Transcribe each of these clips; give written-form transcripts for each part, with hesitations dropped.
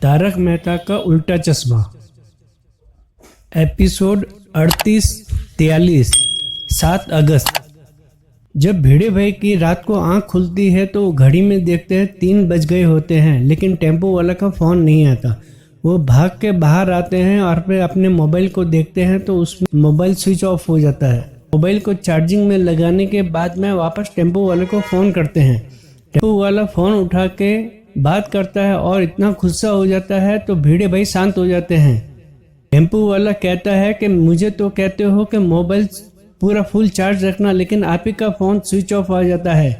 तारक मेहता का उल्टा चश्मा एपिसोड 38-43 7 अगस्त। जब भिड़े भाई की रात को आंख खुलती है तो घड़ी में देखते हैं 3 बज गए होते हैं, लेकिन टेम्पो वाला का फ़ोन नहीं आता। वो भाग के बाहर आते हैं और फिर अपने मोबाइल को देखते हैं तो उसमें मोबाइल स्विच ऑफ हो जाता है। मोबाइल को चार्जिंग में लगाने के बाद में वापस टेम्पो वाले को फ़ोन करते हैं। टेम्पो वाला फ़ोन उठा के बात करता है और इतना गुस्सा हो जाता है तो भिड़े भाई शांत हो जाते हैं। टेम्पो वाला कहता है कि मुझे तो कहते हो कि मोबाइल पूरा फुल चार्ज रखना, लेकिन आप ही का फ़ोन स्विच ऑफ आ जाता है।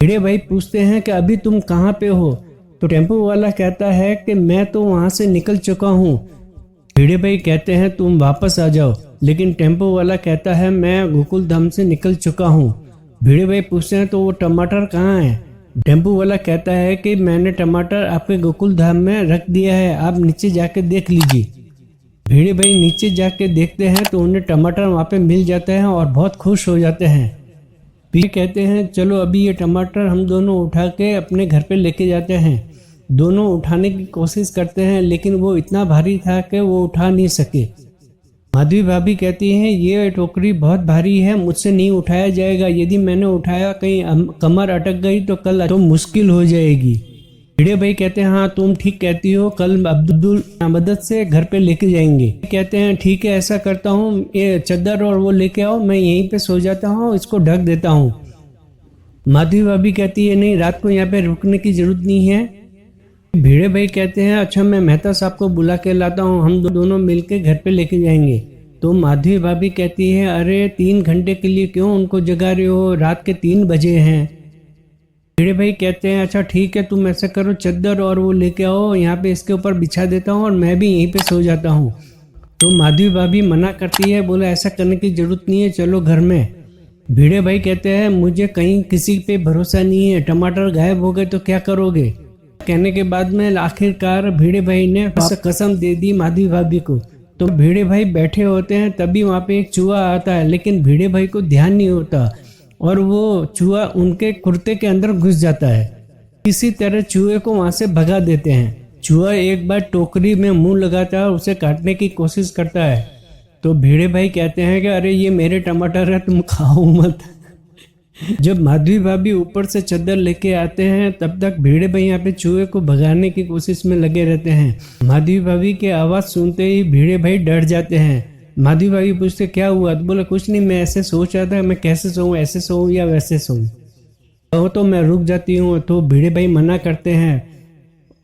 भिड़े भाई पूछते हैं कि अभी तुम कहाँ पे हो, तो टेम्पो वाला कहता है कि मैं तो वहाँ से निकल चुका हूँ। भिड़े भाई कहते हैं तुम वापस आ जाओ, लेकिन टेम्पो वाला कहता है मैं गोकुल धाम से निकल चुका हूँ। भिड़े भाई पूछते हैं तो वो टमाटर कहाँ है। टेम्पो वाला कहता है कि मैंने टमाटर आपके गोकुल धाम में रख दिया है, आप नीचे जाके देख लीजिए। भिड़े भाई नीचे जाके देखते हैं तो उन्हें टमाटर वहाँ पे मिल जाते हैं और बहुत खुश हो जाते हैं। फिर कहते हैं चलो अभी ये टमाटर हम दोनों उठा के अपने घर पे लेके जाते हैं। दोनों उठाने की कोशिश करते हैं लेकिन वो इतना भारी था कि वो उठा नहीं सके। माधवी भाभी कहती हैं ये टोकरी बहुत भारी है, मुझसे नहीं उठाया जाएगा। यदि मैंने उठाया कहीं कमर अटक गई तो कल तो मुश्किल हो जाएगी। भिड़े भाई कहते हैं हाँ तुम ठीक कहती हो, कल अब्दुल मदद से घर पे लेके जाएंगे। कहते हैं ठीक है ऐसा करता हूँ, ये चादर और वो लेके आओ, मैं यहीं पे सो जाता हूँ, इसको ढक देता हूँ। माधवी भाभी कहती है नहीं रात को यहाँ पे रुकने की जरूरत नहीं है। भिड़े भाई कहते हैं अच्छा मैं मेहता साहब को बुला के लाता हूँ, हम दोनों मिलके घर पे लेके जाएंगे। तो माधवी भाभी कहती है अरे 3 घंटे के लिए क्यों उनको जगा रहे हो, रात के 3 बजे हैं। भिड़े भाई कहते हैं अच्छा ठीक है तुम ऐसा करो, चादर और वो लेके आओ, यहाँ पे इसके ऊपर बिछा देता हूँ और मैं भी यहीं पे सो जाता हूँ। तो माधवी भाभी मना करती है, बोला ऐसा करने की जरूरत नहीं है, चलो घर में। भिड़े भाई कहते हैं मुझे कहीं किसी पे भरोसा नहीं है, टमाटर गायब हो गए तो क्या करोगे। कहने के बाद में आखिरकार भिड़े भाई ने कसम दे दी माधवी भाभी को। तो भिड़े भाई बैठे होते हैं तभी वहाँ पे एक चूहा आता है, लेकिन भिड़े भाई को ध्यान नहीं होता और वो चूहा उनके कुर्ते के अंदर घुस जाता है। किसी तरह चूहे को वहाँ से भगा देते हैं। चूहा एक बार टोकरी में मुंह लगाता है और उसे काटने की कोशिश करता है। तो भिड़े भाई कहते हैं कि अरे ये मेरे टमाटर है, तुम खाओ मत। जब माधवी भाभी ऊपर से चादर लेके आते हैं तब तक भिड़े भाई यहाँ पे चूहे को भगाने की कोशिश में लगे रहते हैं। माधवी भाभी की आवाज़ सुनते ही भिड़े भाई डर जाते हैं। माधवी भाभी पूछते क्या हुआ, तो बोला कुछ नहीं, मैं ऐसे सोच रहा था मैं कैसे सोऊं, ऐसे सोऊं या वैसे सोऊं, कहो तो मैं रुक जाती हूँ। तो भिड़े भाई मना करते हैं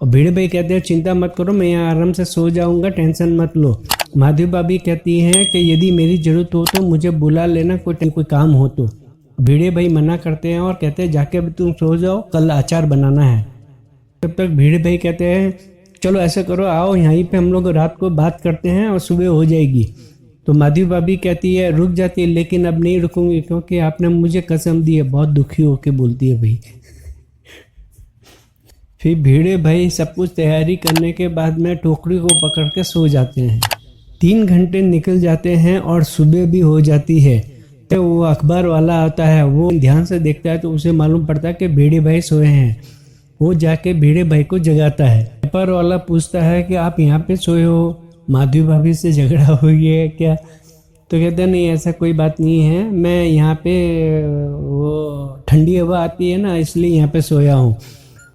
और भिड़े भाई कहते हैं चिंता मत करो, मैं यहाँ आराम से सो जाऊँगा, टेंशन मत लो। माधवी भाभी कहती हैं कि यदि मेरी ज़रूरत हो तो मुझे बुला लेना, कोई काम हो तो। भिड़े भाई मना करते हैं और कहते हैं जाके अभी तुम सो जाओ, कल अचार बनाना है। तब तक भिड़े भाई कहते हैं चलो ऐसा करो आओ यहीं पे हम लोग रात को बात करते हैं और सुबह हो जाएगी। तो माधवी भाभी कहती है रुक जाती है, लेकिन अब नहीं रुकूंगी क्योंकि आपने मुझे कसम दी है, बहुत दुखी होके बोलती है भाई। फिर भिड़े भाई सब कुछ तैयारी करने के बाद में टोकरी को पकड़ के सो जाते हैं। 3 घंटे निकल जाते हैं और सुबह भी हो जाती है। तो वो अखबार वाला आता है, वो ध्यान से देखता है तो उसे मालूम पड़ता है कि भिड़े भाई सोए हैं। वो जाके भिड़े भाई को जगाता है। पेपर वाला पूछता है कि आप यहाँ पे सोए हो, माधवी भाभी से झगड़ा हुई है क्या। तो कहते हैं नहीं ऐसा कोई बात नहीं है, मैं यहाँ पे वो ठंडी हवा आती है ना इसलिए यहाँ पे सोया हूँ।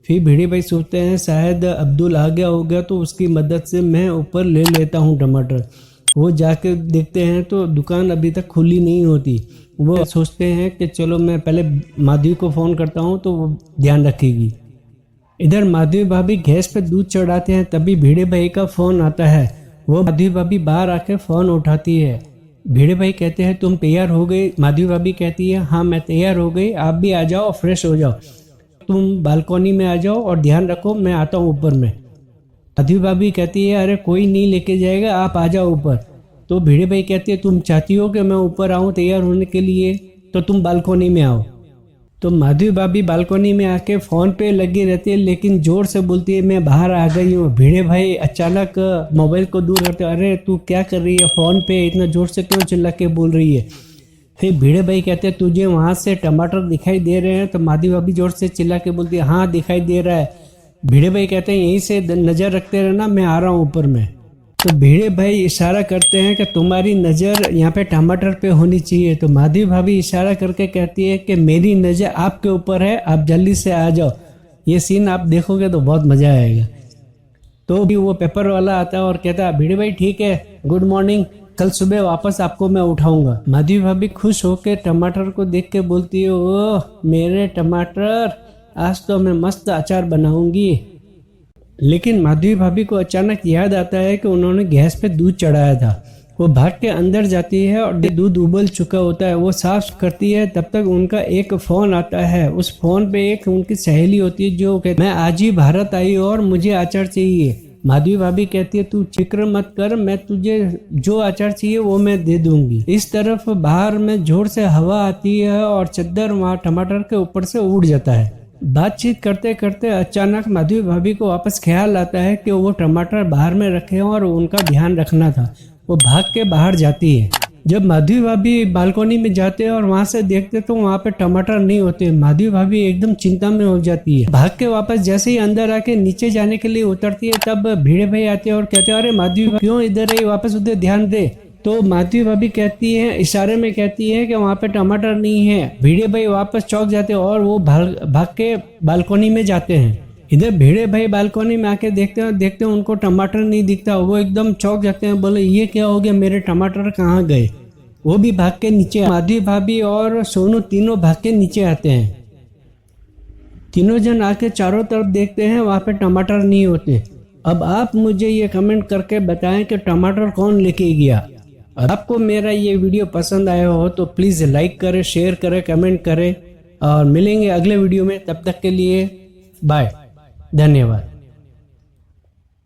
फिर भिड़े भाई सोचते हैं शायद अब्दुल आ गया होगा तो उसकी मदद से मैं ऊपर ले लेता हूँ टमाटर। वो जाके देखते हैं तो दुकान अभी तक खुली नहीं होती। वो सोचते हैं कि चलो मैं पहले माधवी को फ़ोन करता हूँ तो वो ध्यान रखेगी। इधर माधवी भाभी गैस पे दूध चढ़ाते हैं तभी भिड़े भाई का फ़ोन आता है। वो माधवी भाभी बाहर आके फ़ोन उठाती है। भिड़े भाई कहते हैं तुम तैयार हो गई। माधवी भाभी कहती है हाँ मैं तैयार हो गई, आप भी आ जाओ फ्रेश हो जाओ, तुम बालकनी में आ जाओ और ध्यान रखो मैं आता हूँ ऊपर में। माधवी भाभी कहती है अरे कोई नहीं लेके जाएगा, आप आ जाओ ऊपर। तो भिड़े भाई कहती है तुम चाहती हो कि मैं ऊपर आऊँ तैयार होने के लिए, तो तुम बालकनी में आओ। तो माधवी भाभी बालकनी में आके फ़ोन पे लगी रहती है लेकिन ज़ोर से बोलती है मैं बाहर आ गई हूँ। भिड़े भाई अचानक मोबाइल को दूर करते अरे तू क्या कर रही है, फ़ोन पे इतना ज़ोर से क्यों चिल्ला के बोल रही है। फिर भिड़े भाई कहते हैं तुझे वहाँ से टमाटर दिखाई दे रहे हैं। तो माधवी भाभी ज़ोर से चिल्ला के बोलती है हाँ दिखाई दे रहा है। भिड़े भाई कहते हैं यहीं से नज़र रखते रहना, मैं आ रहा हूँ ऊपर में। तो भिड़े भाई इशारा करते हैं कि तुम्हारी नज़र यहाँ पे टमाटर पे होनी चाहिए। तो माधवी भाभी इशारा करके कहती है कि मेरी नज़र आपके ऊपर है, आप जल्दी से आ जाओ। ये सीन आप देखोगे तो बहुत मज़ा आएगा। तो भी वो पेपर वाला आता है और कहता है भिड़े भाई ठीक है, गुड मॉर्निंग, कल सुबह वापस आपको मैं उठाऊंगा। माधवी भाभी खुश होकर टमाटर को देख के बोलती है, ओह मेरे टमाटर, आज तो मैं मस्त अचार बनाऊंगी। लेकिन माधवी भाभी को अचानक याद आता है कि उन्होंने गैस पे दूध चढ़ाया था। वो भाग के अंदर जाती है और दूध उबल चुका होता है, वो साफ करती है। तब तक उनका एक फोन आता है। उस फोन पे एक उनकी सहेली होती है जो कहती है, मैं आज ही भारत आई और मुझे अचार चाहिए। माधवी भाभी कहती है तू फिक्र मत कर, मैं तुझे जो अचार चाहिए वो मैं दे दूंगी। इस तरफ बाहर में जोर से हवा आती है और चद्दर वहाँ टमाटर के ऊपर से उड़ जाता है। बातचीत करते करते अचानक माधवी भाभी को वापस ख्याल आता है कि वो टमाटर बाहर में रखे हैं और उनका ध्यान रखना था। वो भाग के बाहर जाती है। जब माधवी भाभी बालकनी में जाते हैं और वहां से देखते तो वहां पे टमाटर नहीं होते। माधवी भाभी एकदम चिंता में हो जाती है। भाग के वापस जैसे ही अंदर आके नीचे जाने के लिए उतरती है, तब भिड़े भाई आते हैं और कहते हैं अरे माधवी क्यों इधर आई, वापस उधर ध्यान दे। तो माधवी भाभी कहती है, इशारे में कहती है कि वहाँ पे टमाटर नहीं है। भिड़े भाई वापस चौंक जाते हैं और वो भाग के बालकनी में जाते हैं। इधर भिड़े भाई बालकनी में आके देखते हैं उनको टमाटर नहीं दिखता। वो एकदम चौंक जाते हैं, बोले ये क्या हो गया, मेरे टमाटर कहाँ गए। वो भी भाग के नीचे, माधवी भाभी और सोनू तीनों भाग के नीचे आते हैं। तीनों जन आके चारों तरफ देखते हैं, वहाँ पे टमाटर नहीं होते। अब आप मुझे ये कमेंट करके बताएं कि टमाटर कौन लेके गया। आपको मेरा ये वीडियो पसंद आया हो तो प्लीज़ लाइक करें, शेयर करें, कमेंट करें और मिलेंगे अगले वीडियो में। तब तक के लिए बाय, धन्यवाद।